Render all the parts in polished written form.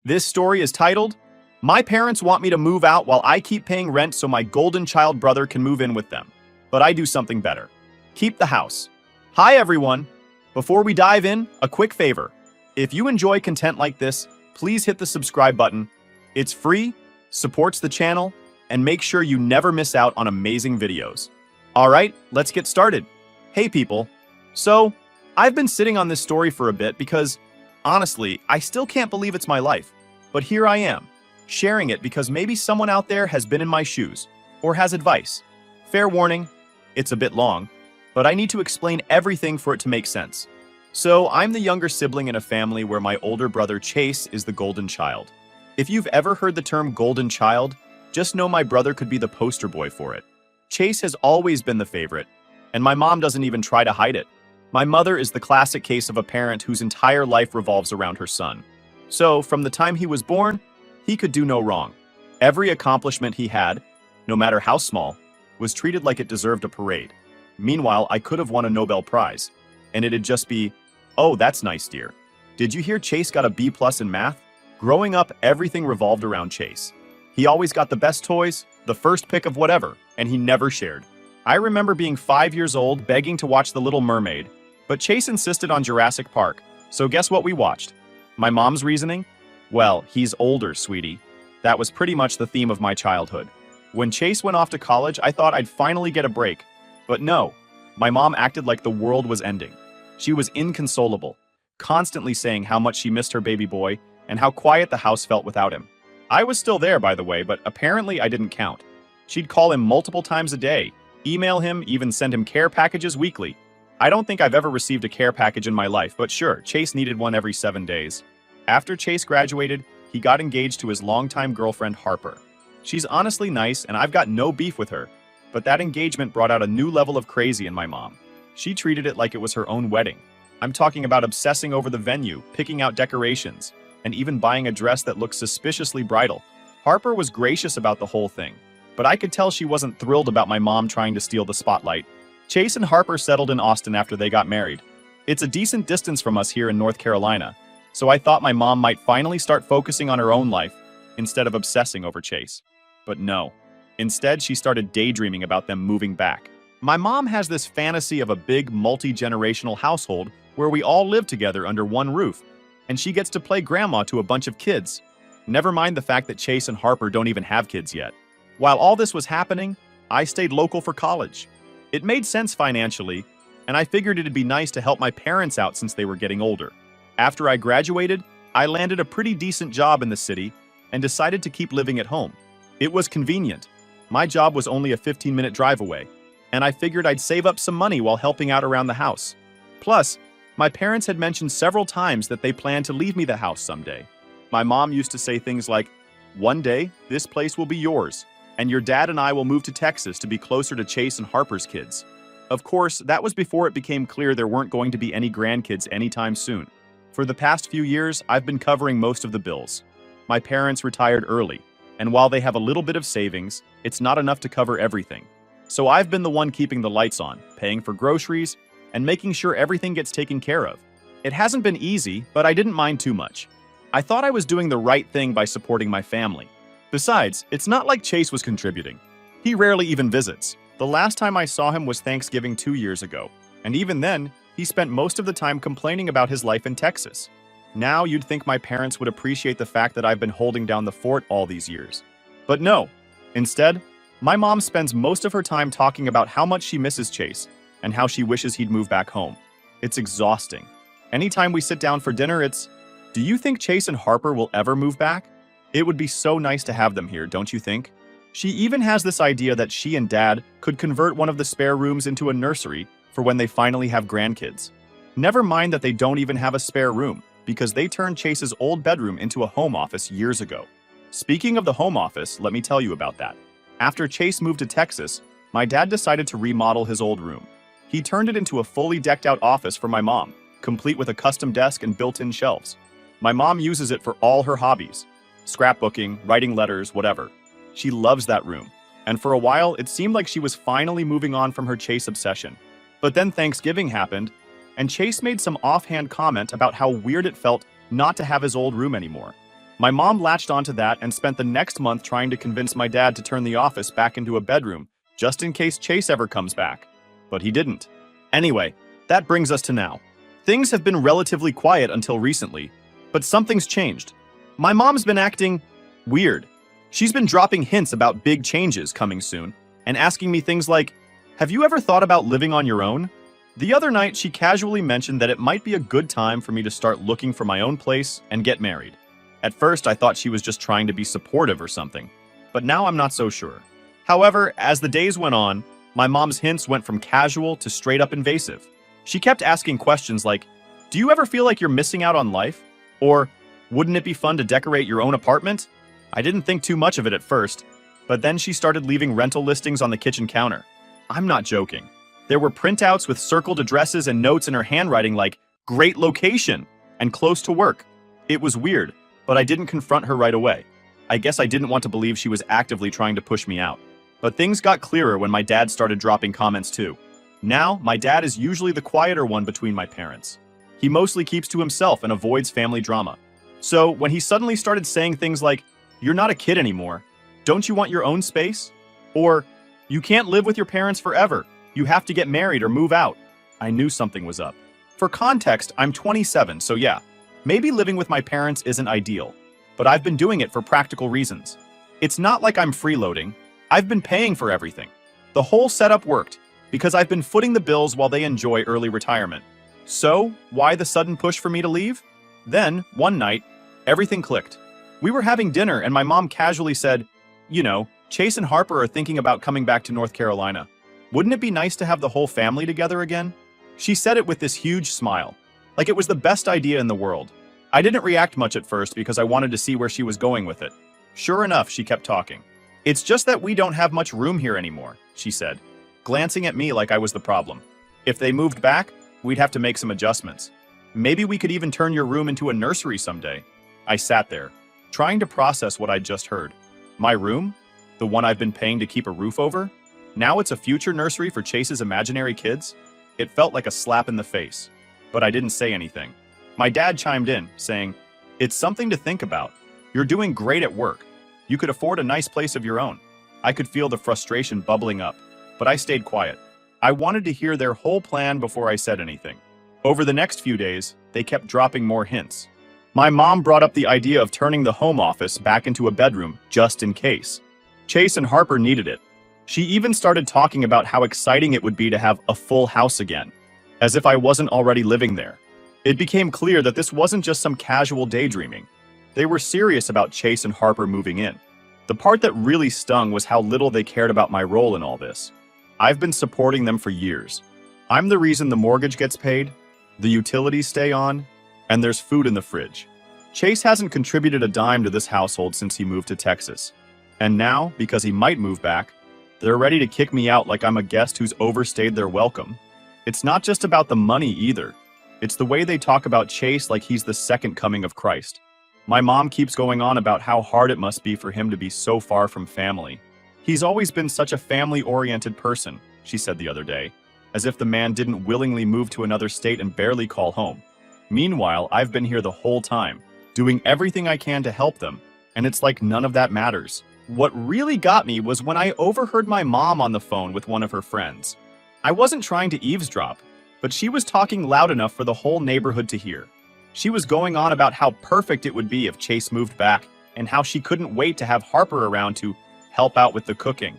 This story is titled, My Parents Want Me to Move Out While I Keep Paying Rent So My Golden Child Brother Can Move In With Them. But I do something better. Keep the house. Hi everyone! Before we dive in, a quick favor. If you enjoy content like this, please hit the subscribe button. It's free, supports the channel, and make sure you never miss out on amazing videos. Alright, let's get started. Hey people. So, I've been sitting on this story for a bit because, honestly, I still can't believe it's my life. But here I am, sharing it because maybe someone out there has been in my shoes, or has advice. Fair warning, it's a bit long, but I need to explain everything for it to make sense. So, I'm the younger sibling in a family where my older brother Chase is the golden child. If you've ever heard the term golden child, just know my brother could be the poster boy for it. Chase has always been the favorite, and my mom doesn't even try to hide it. My mother is the classic case of a parent whose entire life revolves around her son. So, from the time he was born, he could do no wrong. Every accomplishment he had, no matter how small, was treated like it deserved a parade. Meanwhile, I could have won a Nobel Prize, and it'd just be, oh, that's nice, dear. Did you hear Chase got a B+ in math? Growing up, everything revolved around Chase. He always got the best toys, the first pick of whatever, and he never shared. I remember being 5 years old, begging to watch The Little Mermaid, but Chase insisted on Jurassic Park, so guess what we watched? My mom's reasoning? Well, he's older, sweetie. That was pretty much the theme of my childhood. When Chase went off to college, I thought I'd finally get a break. But no, my mom acted like the world was ending. She was inconsolable, constantly saying how much she missed her baby boy and how quiet the house felt without him. I was still there, by the way, but apparently I didn't count. She'd call him multiple times a day, email him, even send him care packages weekly. I don't think I've ever received a care package in my life, but sure, Chase needed one every 7 days. After Chase graduated, he got engaged to his longtime girlfriend, Harper. She's honestly nice, and I've got no beef with her, but that engagement brought out a new level of crazy in my mom. She treated it like it was her own wedding. I'm talking about obsessing over the venue, picking out decorations, and even buying a dress that looked suspiciously bridal. Harper was gracious about the whole thing, but I could tell she wasn't thrilled about my mom trying to steal the spotlight. Chase and Harper settled in Austin after they got married. It's a decent distance from us here in North Carolina, so I thought my mom might finally start focusing on her own life instead of obsessing over Chase. But no. Instead, she started daydreaming about them moving back. My mom has this fantasy of a big, multi-generational household where we all live together under one roof, and she gets to play grandma to a bunch of kids. Never mind the fact that Chase and Harper don't even have kids yet. While all this was happening, I stayed local for college. It made sense financially, and I figured it'd be nice to help my parents out since they were getting older. After I graduated, I landed a pretty decent job in the city and decided to keep living at home. It was convenient. My job was only a 15-minute drive away, and I figured I'd save up some money while helping out around the house. Plus, my parents had mentioned several times that they planned to leave me the house someday. My mom used to say things like, "One day, this place will be yours, and your dad and I will move to Texas to be closer to Chase and Harper's kids." Of course, that was before it became clear there weren't going to be any grandkids anytime soon. For the past few years, I've been covering most of the bills. My parents retired early, and while they have a little bit of savings, it's not enough to cover everything. So I've been the one keeping the lights on, paying for groceries, and making sure everything gets taken care of. It hasn't been easy, but I didn't mind too much. I thought I was doing the right thing by supporting my family. Besides, it's not like Chase was contributing. He rarely even visits. The last time I saw him was Thanksgiving 2 years ago, and even then, he spent most of the time complaining about his life in Texas. Now you'd think my parents would appreciate the fact that I've been holding down the fort all these years. But no. Instead, my mom spends most of her time talking about how much she misses Chase and how she wishes he'd move back home. It's exhausting. Anytime we sit down for dinner, it's, "Do you think Chase and Harper will ever move back? It would be so nice to have them here, don't you think?" She even has this idea that she and Dad could convert one of the spare rooms into a nursery for when they finally have grandkids. Never mind that they don't even have a spare room, because they turned Chase's old bedroom into a home office years ago. Speaking of the home office, let me tell you about that. After Chase moved to Texas, my dad decided to remodel his old room. He turned it into a fully decked out office for my mom, complete with a custom desk and built-in shelves. My mom uses it for all her hobbies, scrapbooking, writing letters, whatever. She loves that room, and for a while it seemed like she was finally moving on from her Chase obsession. But then Thanksgiving happened, and Chase made some offhand comment about how weird it felt not to have his old room anymore. My mom latched onto that and spent the next month trying to convince my dad to turn the office back into a bedroom, just in case Chase ever comes back. But he didn't. Anyway, that brings us to now. Things have been relatively quiet until recently, but something's changed. My mom's been acting weird. She's been dropping hints about big changes coming soon and asking me things like, "Have you ever thought about living on your own?" The other night, she casually mentioned that it might be a good time for me to start looking for my own place and get married. At first, I thought she was just trying to be supportive or something, but now I'm not so sure. However, as the days went on, my mom's hints went from casual to straight up invasive. She kept asking questions like, "Do you ever feel like you're missing out on life?" Or, "Wouldn't it be fun to decorate your own apartment?" I didn't think too much of it at first, but then she started leaving rental listings on the kitchen counter. I'm not joking. There were printouts with circled addresses and notes in her handwriting like, "Great location," and "Close to work." It was weird, but I didn't confront her right away. I guess I didn't want to believe she was actively trying to push me out. But things got clearer when my dad started dropping comments too. Now, my dad is usually the quieter one between my parents. He mostly keeps to himself and avoids family drama. So when he suddenly started saying things like, "You're not a kid anymore. Don't you want your own space?" Or, "You can't live with your parents forever. You have to get married or move out," I knew something was up. For context, I'm 27, so yeah, maybe living with my parents isn't ideal, but I've been doing it for practical reasons. It's not like I'm freeloading. I've been paying for everything. The whole setup worked, because I've been footing the bills while they enjoy early retirement. So, why the sudden push for me to leave? Then, one night, everything clicked. We were having dinner and my mom casually said, "You know, Chase and Harper are thinking about coming back to North Carolina. Wouldn't it be nice to have the whole family together again?" She said it with this huge smile, like it was the best idea in the world. I didn't react much at first because I wanted to see where she was going with it. Sure enough, she kept talking. "It's just that we don't have much room here anymore," she said, glancing at me like I was the problem. "If they moved back, we'd have to make some adjustments. Maybe we could even turn your room into a nursery someday." I sat there, trying to process what I'd just heard. My room? The one I've been paying to keep a roof over? Now it's a future nursery for Chase's imaginary kids? It felt like a slap in the face, but I didn't say anything. My dad chimed in, saying, "It's something to think about. You're doing great at work. You could afford a nice place of your own." I could feel the frustration bubbling up, but I stayed quiet. I wanted to hear their whole plan before I said anything. Over the next few days, they kept dropping more hints. My mom brought up the idea of turning the home office back into a bedroom, just in case. Chase and Harper needed it. She even started talking about how exciting it would be to have a full house again, as if I wasn't already living there. It became clear that this wasn't just some casual daydreaming. They were serious about Chase and Harper moving in. The part that really stung was how little they cared about my role in all this. I've been supporting them for years. I'm the reason the mortgage gets paid, the utilities stay on, and there's food in the fridge. Chase hasn't contributed a dime to this household since he moved to Texas. And now, because he might move back, they're ready to kick me out like I'm a guest who's overstayed their welcome. It's not just about the money either. It's the way they talk about Chase like he's the second coming of Christ. My mom keeps going on about how hard it must be for him to be so far from family. "He's always been such a family-oriented person," she said the other day, as if the man didn't willingly move to another state and barely call home. Meanwhile, I've been here the whole time, doing everything I can to help them, and it's like none of that matters. What really got me was when I overheard my mom on the phone with one of her friends. I wasn't trying to eavesdrop, but she was talking loud enough for the whole neighborhood to hear. She was going on about how perfect it would be if Chase moved back, and how she couldn't wait to have Harper around to help out with the cooking.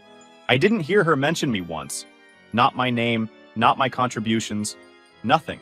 I didn't hear her mention me once. Not my name, not my contributions, nothing.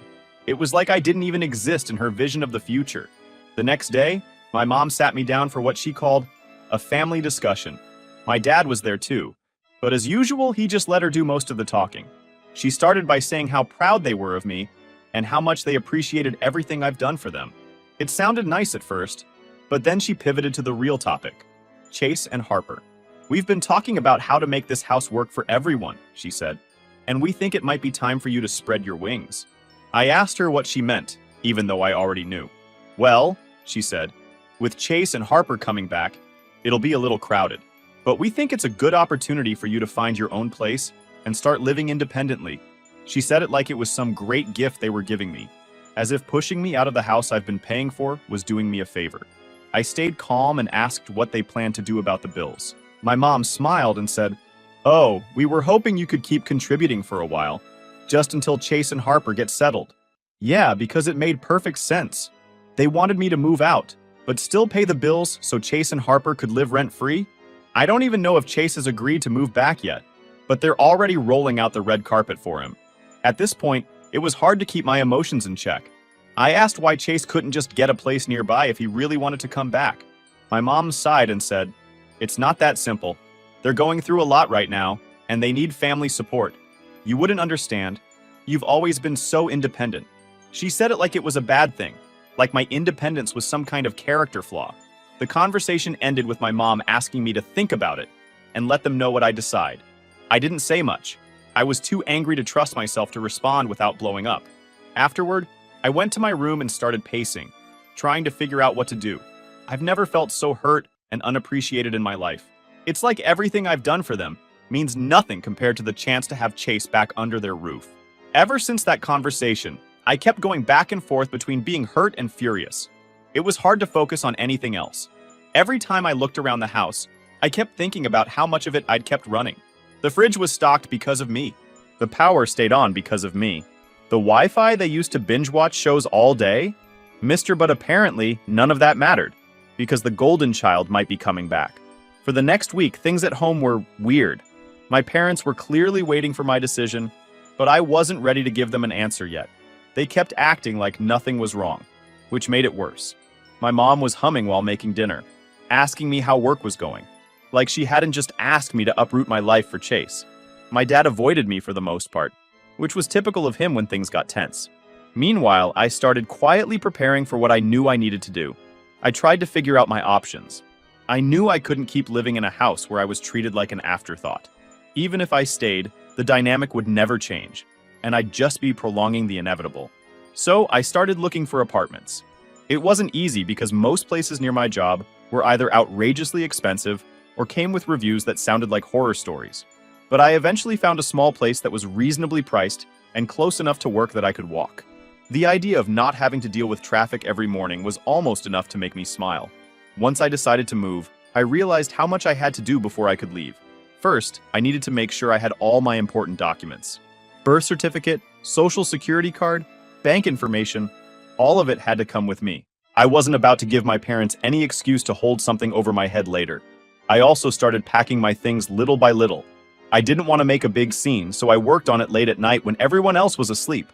It was like I didn't even exist in her vision of the future. The next day, my mom sat me down for what she called a family discussion. My dad was there too, but as usual, he just let her do most of the talking. She started by saying how proud they were of me and how much they appreciated everything I've done for them. It sounded nice at first, but then she pivoted to the real topic, Chase and Harper. "We've been talking about how to make this house work for everyone," she said, "and we think it might be time for you to spread your wings." I asked her what she meant, even though I already knew. "Well," she said, "with Chase and Harper coming back, it'll be a little crowded. But we think it's a good opportunity for you to find your own place and start living independently." She said it like it was some great gift they were giving me, as if pushing me out of the house I've been paying for was doing me a favor. I stayed calm and asked what they planned to do about the bills. My mom smiled and said, "Oh, we were hoping you could keep contributing for a while, just until Chase and Harper get settled." Yeah, because it made perfect sense. They wanted me to move out, but still pay the bills so Chase and Harper could live rent-free? I don't even know if Chase has agreed to move back yet, but they're already rolling out the red carpet for him. At this point, it was hard to keep my emotions in check. I asked why Chase couldn't just get a place nearby if he really wanted to come back. My mom sighed and said, "It's not that simple. They're going through a lot right now, and they need family support. You wouldn't understand. You've always been so independent." She said it like it was a bad thing, like my independence was some kind of character flaw. The conversation ended with my mom asking me to think about it and let them know what I decide. I didn't say much. I was too angry to trust myself to respond without blowing up. Afterward, I went to my room and started pacing, trying to figure out what to do. I've never felt so hurt and unappreciated in my life. It's like everything I've done for them means nothing compared to the chance to have Chase back under their roof. Ever since that conversation, I kept going back and forth between being hurt and furious. It was hard to focus on anything else. Every time I looked around the house, I kept thinking about how much of it I'd kept running. The fridge was stocked because of me. The power stayed on because of me. The Wi-Fi they used to binge-watch shows all day? But apparently, none of that mattered, because the golden child might be coming back. For the next week, things at home were weird. My parents were clearly waiting for my decision, but I wasn't ready to give them an answer yet. They kept acting like nothing was wrong, which made it worse. My mom was humming while making dinner, asking me how work was going, like she hadn't just asked me to uproot my life for Chase. My dad avoided me for the most part, which was typical of him when things got tense. Meanwhile, I started quietly preparing for what I knew I needed to do. I tried to figure out my options. I knew I couldn't keep living in a house where I was treated like an afterthought. Even if I stayed, the dynamic would never change, and I'd just be prolonging the inevitable. So I started looking for apartments. It wasn't easy because most places near my job were either outrageously expensive or came with reviews that sounded like horror stories. But I eventually found a small place that was reasonably priced and close enough to work that I could walk. The idea of not having to deal with traffic every morning was almost enough to make me smile. Once I decided to move, I realized how much I had to do before I could leave. First, I needed to make sure I had all my important documents. Birth certificate, social security card, bank information, all of it had to come with me. I wasn't about to give my parents any excuse to hold something over my head later. I also started packing my things little by little. I didn't want to make a big scene, so I worked on it late at night when everyone else was asleep.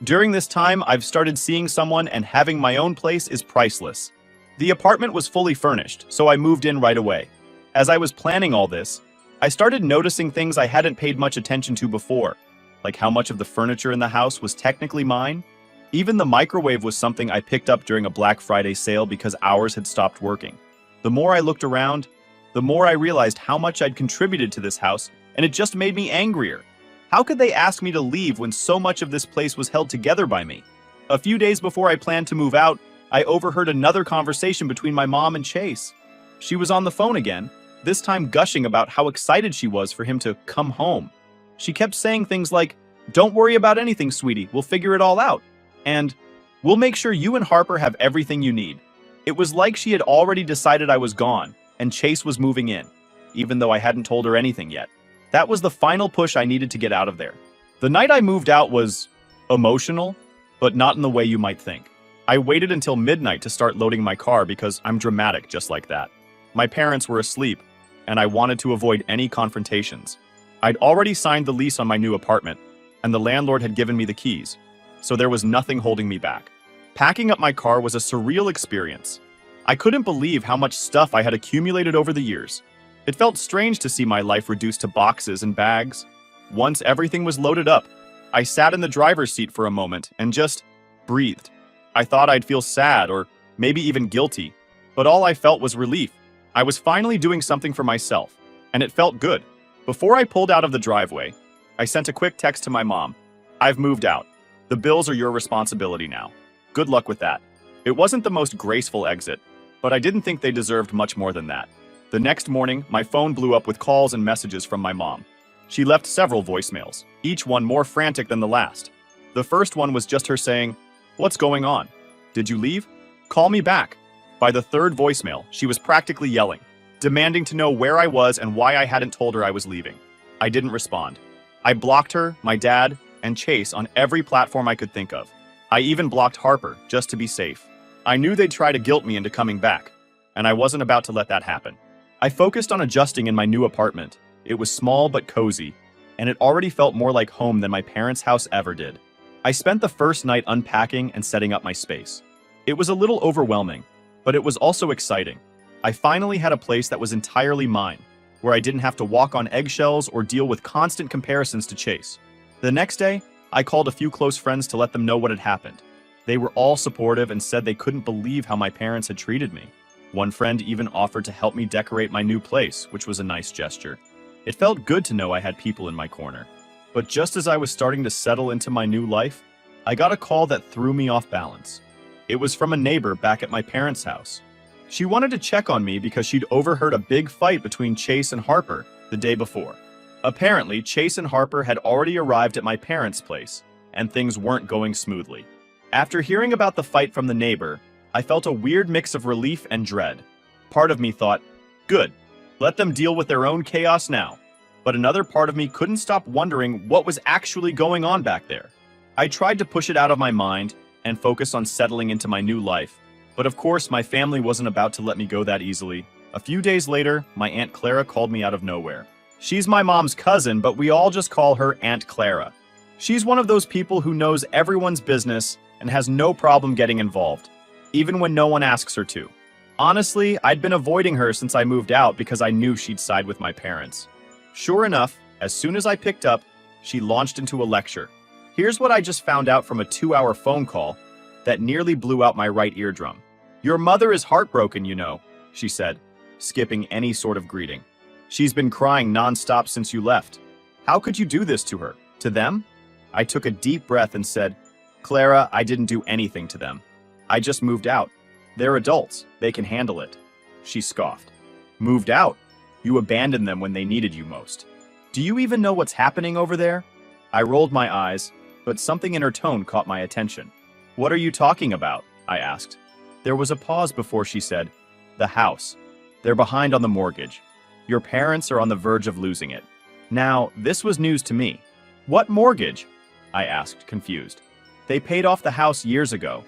During this time, I've started seeing someone, and having my own place is priceless. The apartment was fully furnished, so I moved in right away. As I was planning all this, I started noticing things I hadn't paid much attention to before, like how much of the furniture in the house was technically mine. Even the microwave was something I picked up during a Black Friday sale because ours had stopped working. The more I looked around, the more I realized how much I'd contributed to this house, and it just made me angrier. How could they ask me to leave when so much of this place was held together by me? A few days before I planned to move out, I overheard another conversation between my mom and Chase. She was on the phone again, this time gushing about how excited she was for him to come home. She kept saying things like, "Don't worry about anything, sweetie, we'll figure it all out," and "We'll make sure you and Harper have everything you need." It was like she had already decided I was gone, and Chase was moving in, even though I hadn't told her anything yet. That was the final push I needed to get out of there. The night I moved out was emotional, but not in the way you might think. I waited until midnight to start loading my car because I'm dramatic just like that. My parents were asleep, and I wanted to avoid any confrontations. I'd already signed the lease on my new apartment, and the landlord had given me the keys, so there was nothing holding me back. Packing up my car was a surreal experience. I couldn't believe how much stuff I had accumulated over the years. It felt strange to see my life reduced to boxes and bags. Once everything was loaded up, I sat in the driver's seat for a moment and just breathed. I thought I'd feel sad or maybe even guilty, but all I felt was relief. I was finally doing something for myself, and it felt good. Before I pulled out of the driveway, I sent a quick text to my mom. "I've moved out. The bills are your responsibility now. Good luck with that." It wasn't the most graceful exit, but I didn't think they deserved much more than that. The next morning, my phone blew up with calls and messages from my mom. She left several voicemails, each one more frantic than the last. The first one was just her saying, "What's going on? Did you leave? Call me back." By the third voicemail, she was practically yelling, demanding to know where I was and why I hadn't told her I was leaving. I didn't respond. I blocked her, my dad, and Chase on every platform I could think of. I even blocked Harper, just to be safe. I knew they'd try to guilt me into coming back, and I wasn't about to let that happen. I focused on adjusting in my new apartment. It was small but cozy, and it already felt more like home than my parents' house ever did. I spent the first night unpacking and setting up my space. It was a little overwhelming, but it was also exciting. I finally had a place that was entirely mine, where I didn't have to walk on eggshells or deal with constant comparisons to Chase. The next day, I called a few close friends to let them know what had happened. They were all supportive and said they couldn't believe how my parents had treated me. One friend even offered to help me decorate my new place, which was a nice gesture. It felt good to know I had people in my corner. But just as I was starting to settle into my new life, I got a call that threw me off balance. It was from a neighbor back at my parents' house. She wanted to check on me because she'd overheard a big fight between Chase and Harper the day before. Apparently, Chase and Harper had already arrived at my parents' place, and things weren't going smoothly. After hearing about the fight from the neighbor, I felt a weird mix of relief and dread. Part of me thought, good, let them deal with their own chaos now. But another part of me couldn't stop wondering what was actually going on back there. I tried to push it out of my mind and focus on settling into my new life. But of course, my family wasn't about to let me go that easily. A few days later, my Aunt Clara called me out of nowhere. She's my mom's cousin, but we all just call her Aunt Clara. She's one of those people who knows everyone's business and has no problem getting involved, even when no one asks her to. Honestly, I'd been avoiding her since I moved out because I knew she'd side with my parents. Sure enough, as soon as I picked up, she launched into a lecture. Here's what I just found out from a 2-hour phone call that nearly blew out my right eardrum. Your mother is heartbroken, you know, she said, skipping any sort of greeting. She's been crying nonstop since you left. How could you do this to her? To them? I took a deep breath and said, Clara, I didn't do anything to them. I just moved out. They're adults. They can handle it. She scoffed. Moved out? You abandoned them when they needed you most. Do you even know what's happening over there? I rolled my eyes, but something in her tone caught my attention. What are you talking about? I asked. There was a pause before she said, the house. They're behind on the mortgage. Your parents are on the verge of losing it. Now, this was news to me. What mortgage? I asked, confused. They paid off the house years ago.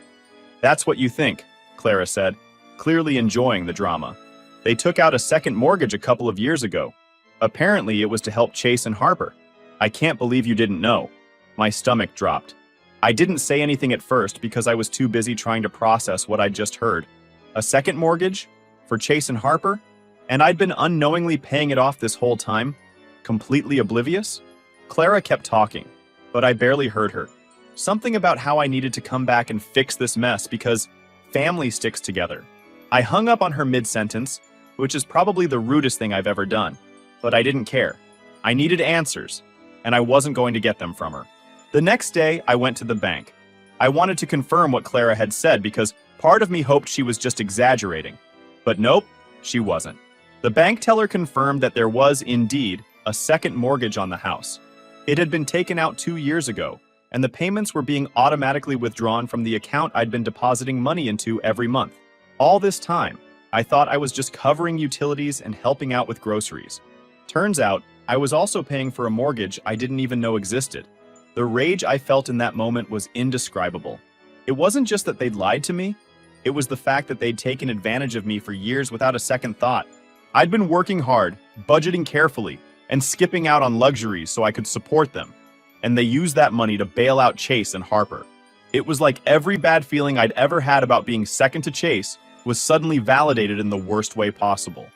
That's what you think, Clara said, clearly enjoying the drama. They took out a second mortgage a couple of years ago. Apparently, it was to help Chase and Harper. I can't believe you didn't know. My stomach dropped. I didn't say anything at first because I was too busy trying to process what I'd just heard. A second mortgage? For Chase and Harper? And I'd been unknowingly paying it off this whole time? Completely oblivious? Clara kept talking, but I barely heard her. Something about how I needed to come back and fix this mess because family sticks together. I hung up on her mid-sentence, which is probably the rudest thing I've ever done, but I didn't care. I needed answers, and I wasn't going to get them from her. The next day, I went to the bank. I wanted to confirm what Clara had said because part of me hoped she was just exaggerating. But nope, she wasn't. The bank teller confirmed that there was, indeed, a second mortgage on the house. It had been taken out 2 years ago, and the payments were being automatically withdrawn from the account I'd been depositing money into every month. All this time, I thought I was just covering utilities and helping out with groceries. Turns out, I was also paying for a mortgage I didn't even know existed. The rage I felt in that moment was indescribable. It wasn't just that they'd lied to me, it was the fact that they'd taken advantage of me for years without a second thought. I'd been working hard, budgeting carefully, and skipping out on luxuries so I could support them. And they used that money to bail out Chase and Harper. It was like every bad feeling I'd ever had about being second to Chase was suddenly validated in the worst way possible.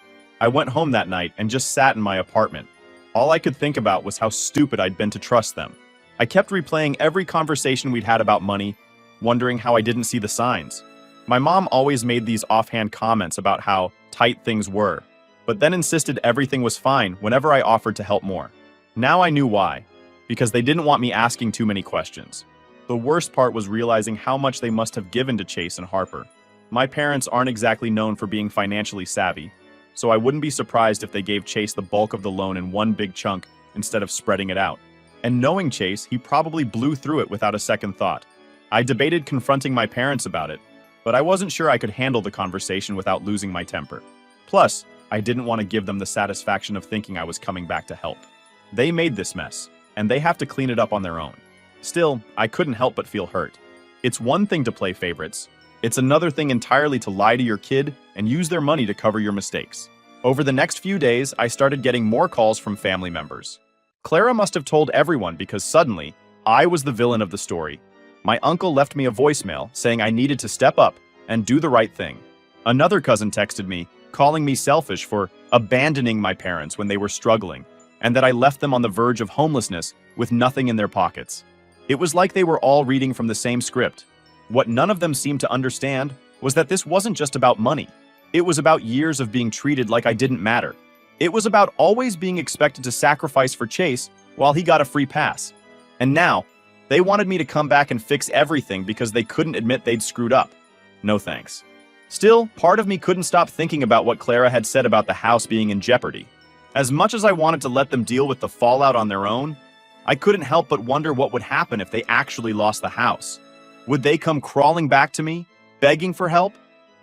I went home that night and just sat in my apartment. All I could think about was how stupid I'd been to trust them. I kept replaying every conversation we'd had about money, wondering how I didn't see the signs. My mom always made these offhand comments about how tight things were, but then insisted everything was fine whenever I offered to help more. Now I knew why, because they didn't want me asking too many questions. The worst part was realizing how much they must have given to Chase and Harper. My parents aren't exactly known for being financially savvy, so I wouldn't be surprised if they gave Chase the bulk of the loan in one big chunk instead of spreading it out. And knowing Chase, he probably blew through it without a second thought. I debated confronting my parents about it, but I wasn't sure I could handle the conversation without losing my temper. Plus, I didn't want to give them the satisfaction of thinking I was coming back to help. They made this mess, and they have to clean it up on their own. Still, I couldn't help but feel hurt. It's one thing to play favorites. It's another thing entirely to lie to your kid and use their money to cover your mistakes. Over the next few days, I started getting more calls from family members. Clara must have told everyone because suddenly, I was the villain of the story. My uncle left me a voicemail saying I needed to step up and do the right thing. Another cousin texted me, calling me selfish for abandoning my parents when they were struggling, and that I left them on the verge of homelessness with nothing in their pockets. It was like they were all reading from the same script. What none of them seemed to understand was that this wasn't just about money. It was about years of being treated like I didn't matter. It was about always being expected to sacrifice for Chase while he got a free pass. And now, they wanted me to come back and fix everything because they couldn't admit they'd screwed up. No thanks. Still, part of me couldn't stop thinking about what Clara had said about the house being in jeopardy. As much as I wanted to let them deal with the fallout on their own, I couldn't help but wonder what would happen if they actually lost the house. Would they come crawling back to me, begging for help?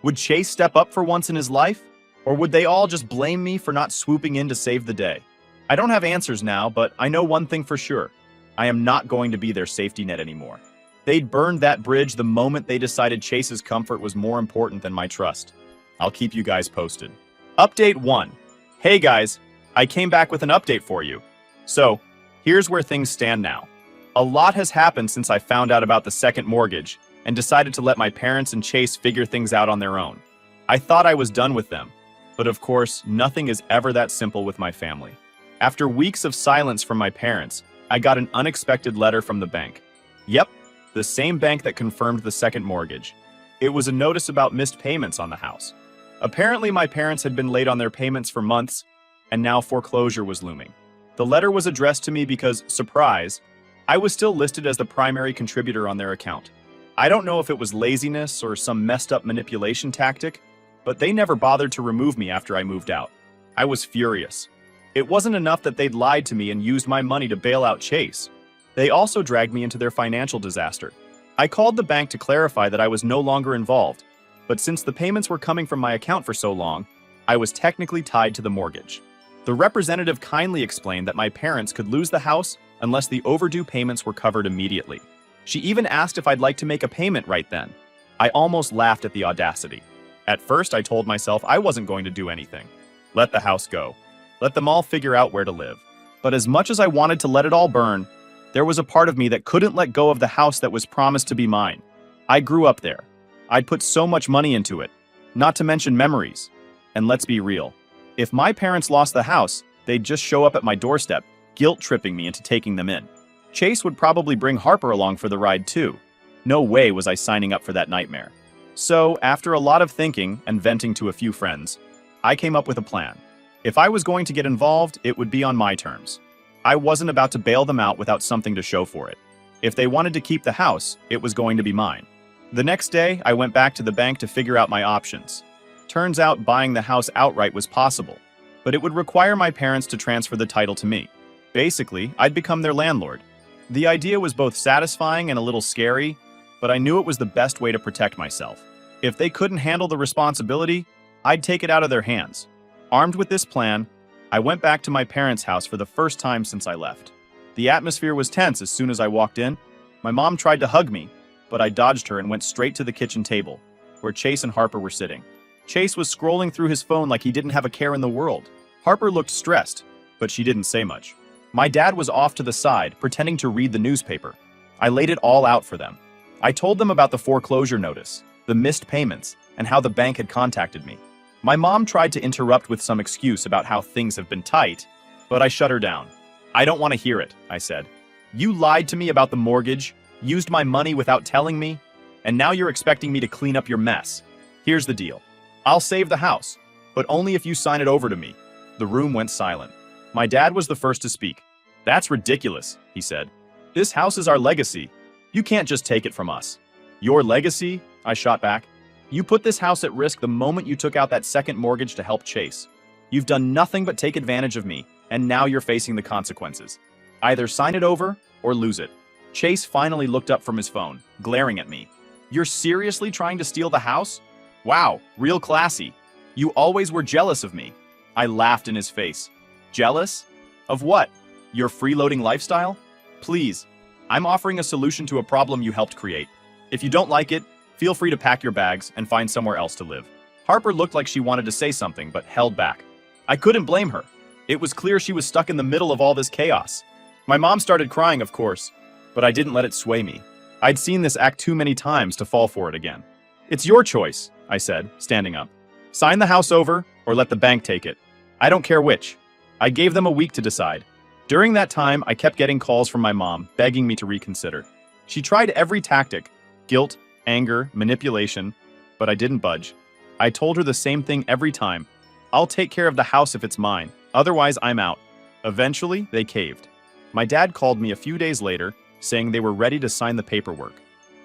Would Chase step up for once in his life? Or would they all just blame me for not swooping in to save the day? I don't have answers now, but I know one thing for sure. I am not going to be their safety net anymore. They'd burned that bridge the moment they decided Chase's comfort was more important than my trust. I'll keep you guys posted. Update 1. Hey guys, I came back with an update for you. So, here's where things stand now. A lot has happened since I found out about the second mortgage and decided to let my parents and Chase figure things out on their own. I thought I was done with them, but of course, nothing is ever that simple with my family. After weeks of silence from my parents, I got an unexpected letter from the bank. Yep, the same bank that confirmed the second mortgage. It was a notice about missed payments on the house. Apparently, my parents had been late on their payments for months, and now foreclosure was looming. The letter was addressed to me because, surprise, I was still listed as the primary contributor on their account. I don't know if it was laziness or some messed up manipulation tactic, but they never bothered to remove me after I moved out. I was furious. It wasn't enough that they'd lied to me and used my money to bail out Chase. They also dragged me into their financial disaster. I called the bank to clarify that I was no longer involved, but since the payments were coming from my account for so long, I was technically tied to the mortgage. The representative kindly explained that my parents could lose the house unless the overdue payments were covered immediately. She even asked if I'd like to make a payment right then. I almost laughed at the audacity. At first, I told myself I wasn't going to do anything. Let the house go. Let them all figure out where to live. But as much as I wanted to let it all burn, there was a part of me that couldn't let go of the house that was promised to be mine. I grew up there. I'd put so much money into it, not to mention memories. And let's be real. If my parents lost the house, they'd just show up at my doorstep, guilt-tripping me into taking them in. Chase would probably bring Harper along for the ride too. No way was I signing up for that nightmare. So, after a lot of thinking and venting to a few friends, I came up with a plan. If I was going to get involved, it would be on my terms. I wasn't about to bail them out without something to show for it. If they wanted to keep the house, it was going to be mine. The next day, I went back to the bank to figure out my options. Turns out buying the house outright was possible, but it would require my parents to transfer the title to me. Basically, I'd become their landlord. The idea was both satisfying and a little scary, but I knew it was the best way to protect myself. If they couldn't handle the responsibility, I'd take it out of their hands. Armed with this plan, I went back to my parents' house for the first time since I left. The atmosphere was tense as soon as I walked in. My mom tried to hug me, but I dodged her and went straight to the kitchen table, where Chase and Harper were sitting. Chase was scrolling through his phone like he didn't have a care in the world. Harper looked stressed, but she didn't say much. My dad was off to the side, pretending to read the newspaper. I laid it all out for them. I told them about the foreclosure notice, the missed payments, and how the bank had contacted me. My mom tried to interrupt with some excuse about how things have been tight, but I shut her down. I don't want to hear it, I said. You lied to me about the mortgage, used my money without telling me, and now you're expecting me to clean up your mess. Here's the deal. I'll save the house, but only if you sign it over to me. The room went silent. My dad was the first to speak. That's ridiculous, he said. This house is our legacy. You can't just take it from us. Your legacy? I shot back. You put this house at risk the moment you took out that second mortgage to help Chase. You've done nothing but take advantage of me, and now you're facing the consequences. Either sign it over or lose it. Chase finally looked up from his phone, glaring at me. You're seriously trying to steal the house? Wow, real classy. You always were jealous of me. I laughed in his face. Jealous? Of what? Your freeloading lifestyle? Please, I'm offering a solution to a problem you helped create. If you don't like it, feel free to pack your bags and find somewhere else to live. Harper looked like she wanted to say something, but held back. I couldn't blame her. It was clear she was stuck in the middle of all this chaos. My mom started crying, of course, but I didn't let it sway me. I'd seen this act too many times to fall for it again. It's your choice, I said, standing up. Sign the house over or let the bank take it. I don't care which. I gave them a week to decide. During that time, I kept getting calls from my mom begging me to reconsider. She tried every tactic, guilt, anger, manipulation, but I didn't budge. I told her the same thing every time. I'll take care of the house if it's mine. Otherwise, I'm out. Eventually, they caved. My dad called me a few days later, saying they were ready to sign the paperwork.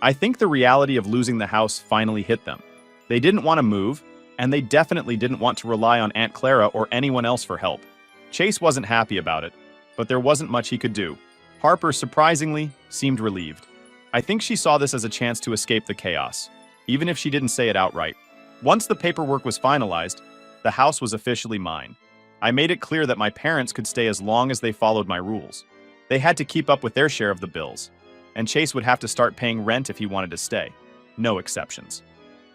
I think the reality of losing the house finally hit them. They didn't want to move, and they definitely didn't want to rely on Aunt Clara or anyone else for help. Chase wasn't happy about it, but there wasn't much he could do. Harper, surprisingly, seemed relieved. I think she saw this as a chance to escape the chaos, even if she didn't say it outright. Once the paperwork was finalized, the house was officially mine. I made it clear that my parents could stay as long as they followed my rules. They had to keep up with their share of the bills, and Chase would have to start paying rent if he wanted to stay. No exceptions.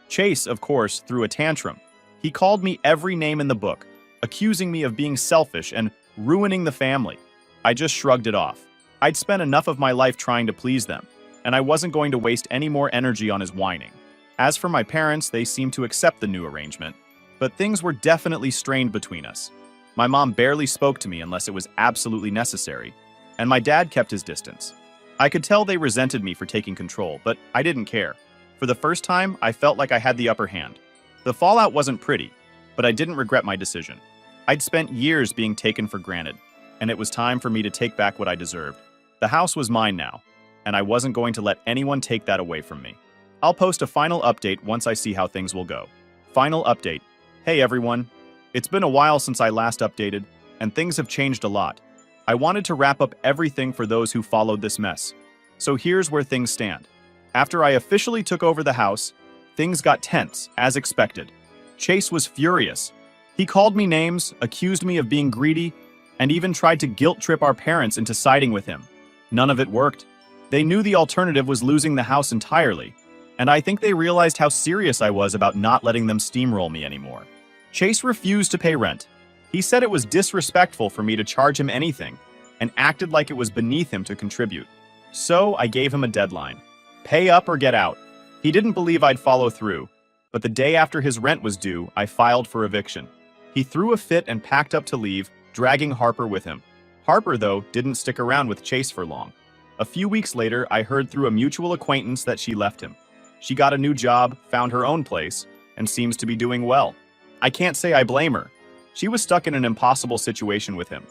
Chase, of course, threw a tantrum. He called me every name in the book, accusing me of being selfish and ruining the family. I just shrugged it off. I'd spent enough of my life trying to please them, and I wasn't going to waste any more energy on his whining. As for my parents, they seemed to accept the new arrangement, but things were definitely strained between us. My mom barely spoke to me unless it was absolutely necessary, and my dad kept his distance. I could tell they resented me for taking control, but I didn't care. For the first time, I felt like I had the upper hand. The fallout wasn't pretty, but I didn't regret my decision. I'd spent years being taken for granted, and it was time for me to take back what I deserved. The house was mine now, and I wasn't going to let anyone take that away from me. I'll post a final update once I see how things will go. Final update. Hey everyone. It's been a while since I last updated, and things have changed a lot. I wanted to wrap up everything for those who followed this mess. So here's where things stand. After I officially took over the house, things got tense, as expected. Chase was furious. He called me names, accused me of being greedy, and even tried to guilt trip our parents into siding with him. None of it worked. They knew the alternative was losing the house entirely, and I think they realized how serious I was about not letting them steamroll me anymore. Chase refused to pay rent. He said it was disrespectful for me to charge him anything, and acted like it was beneath him to contribute. So I gave him a deadline. Pay up or get out. He didn't believe I'd follow through, but the day after his rent was due, I filed for eviction. He threw a fit and packed up to leave, dragging Harper with him. Harper, though, didn't stick around with Chase for long. A few weeks later, I heard through a mutual acquaintance that she left him. She got a new job, found her own place, and seems to be doing well. I can't say I blame her. She was stuck in an impossible situation with him.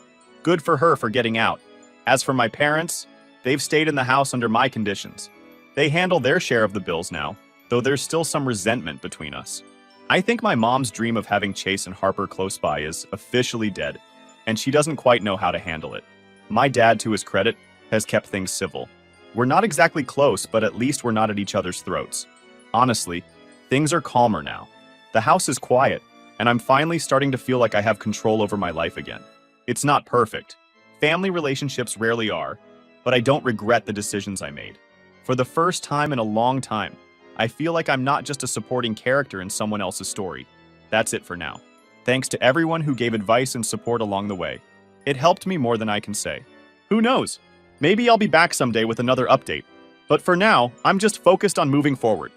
Good for her for getting out. As for my parents, they've stayed in the house under my conditions. They handle their share of the bills now, though there's still some resentment between us. I think my mom's dream of having Chase and Harper close by is officially dead, and she doesn't quite know how to handle it. My dad, to his credit, has kept things civil. We're not exactly close, but at least we're not at each other's throats. Honestly, things are calmer now. The house is quiet, and I'm finally starting to feel like I have control over my life again. It's not perfect. Family relationships rarely are, but I don't regret the decisions I made. For the first time in a long time, I feel like I'm not just a supporting character in someone else's story. That's it for now. Thanks to everyone who gave advice and support along the way. It helped me more than I can say. Who knows? Maybe I'll be back someday with another update. But for now, I'm just focused on moving forward.